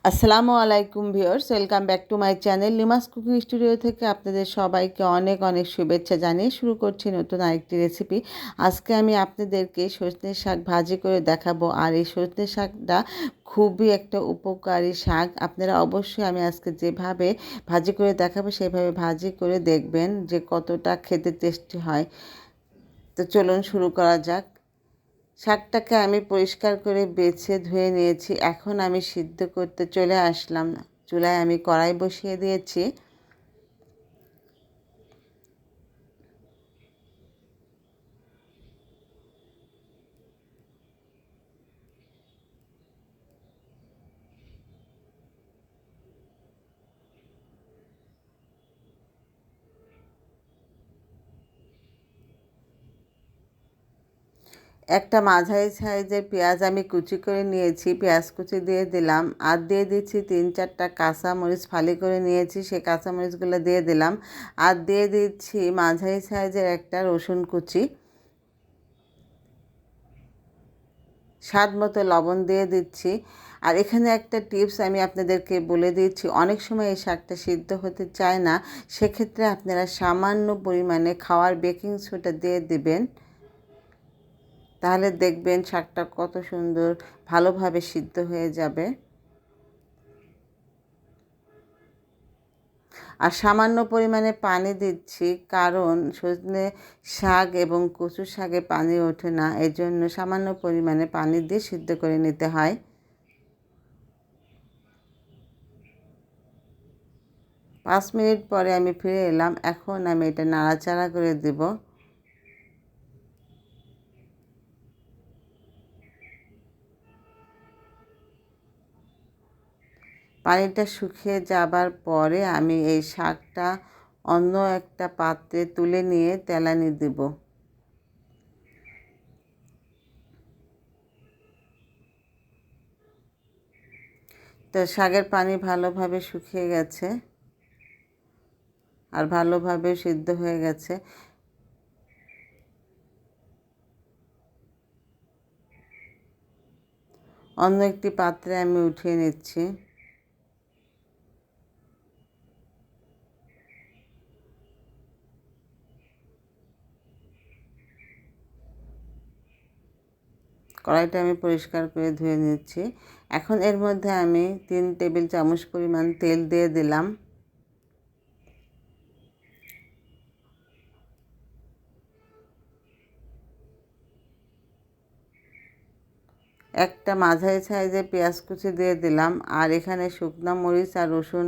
আসসালামু আলাইকুম viewers, welcome back to my channel Limas cooking studio থেকে আপনাদের সবাইকে অনেক অনেক শুভেচ্ছা জানিয়ে শুরু করছি নতুন আরেকটি রেসিপি। আজকে আমি আপনাদেরকে সজনে শাক ভাজি করে দেখাবো। আর এই সজনে শাকটা খুবই একটা উপকারী শাক। আপনারা অবশ্যই আমি আজকে যেভাবে ভাজি করে দেখাবো সেভাবে ভাজি করে দেখবেন যে কতটা খেতে টেস্টি হয়। তো চলুন শুরু করা যাক। শাকটাকে আমি পরিষ্কার করে বেছে ধুয়ে নিয়েছি। এখন আমি সিদ্ধ করতে চলে আসলাম। চুলায় আমি কড়াই বসিয়ে দিয়েছি। একটা মাঝারি সাইজের পেঁয়াজ আমি কুচি করে নিয়েছি। পেঁয়াজ কুচি দিয়ে দিলাম, আর দিয়ে দিচ্ছি 3-4টা কাঁচামরিচ ফালি করে নিয়েছি, সেই কাঁচামরিচগুলো দিয়ে দিলাম। আর দিয়ে দিচ্ছি মাঝারি সাইজের একটা রসুন কুচি। স্বাদ মতো লবণ দিয়ে দিচ্ছি। আর এখানে একটা টিপস আমি আপনাদেরকে বলে দিচ্ছি, অনেক সময় এই শাকটা সিদ্ধ হতে চায় না, সেক্ষেত্রে আপনারা সামান্য পরিমাণে খাওয়ার বেকিং সোডা দিয়ে দিবেন। তাহলে দেখবেন শাকটা কত সুন্দর ভালোভাবে সিদ্ধ হয়ে যাবে। আর সামান্য পরিমাণে পানি দিচ্ছি, কারণ সজনে শাক এবং কচু শাকে পানি ওঠে না, এজন্য সামান্য পরিমাণে পানি দিয়ে সিদ্ধ করে নিতে হয়। পাঁচ মিনিট পরে আমি ফিরে এলাম। এখন আমি এটা নাড়াচাড়া করে দেব। পানিটা শুকিয়ে যাবার পরে আমি এই শাকটা অন্য একটা পাত্রে তুলে নিয়ে তেলানি দেব। তো শাকের পানি ভালোভাবে শুকিয়ে গেছে আর ভালোভাবে সিদ্ধ হয়ে গেছে। অন্য একটি পাত্রে আমি উঠিয়ে নিচ্ছি। কড়াইটা আমি পরিষ্কার করে ধুয়ে নিচ্ছি। এখন এর মধ্যে আমি 3 টেবিল চামচ পরিমাণ তেল দিয়ে দিলাম। একটা মাঝারি সাইজের পেঁয়াজ কুচি দিয়ে দিলাম। আর এখানে শুকনো মরিচ আর রসুন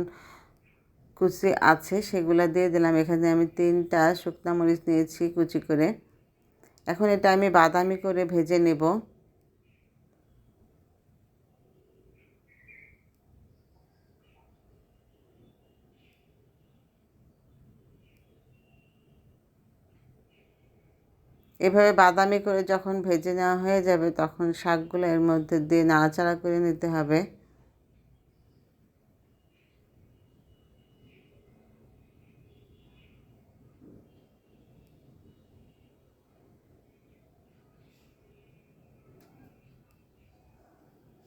কুচি আছে, সেগুলো দিয়ে দিলাম। এখানে আমি 3টা শুকনো মরিচ নিয়েছি কুচি করে। এখন এটা আমি বাদামি করে ভেজে নেব। এভাবে বাদামি করে যখন ভেজে নেওয়া হয়ে যাবে, তখন শাকগুলো এর মধ্যে দিয়ে নাড়াচাড়া করে নিতে হবে।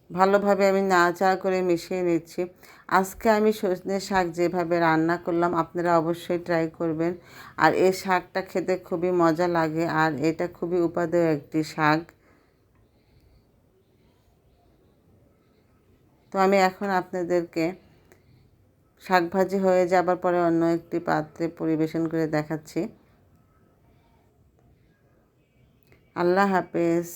ভালোভাবে আমি নাড়াচাড়া করে মিশিয়ে নিচ্ছি। আজকে আমি সজনে শাক যেভাবে রান্না করলাম আপনারা অবশ্যই ট্রাই করবেন। আর এই শাকটা খেতে খুবই মজা লাগে, আর এটা খুবই উপাদেয় একটি শাক। তো আমি এখন আপনাদেরকে শাক ভাজি হয়ে যাবার পরে অন্য একটি পাত্রে পরিবেশন করে দেখাচ্ছি। আল্লাহ হাফেজ।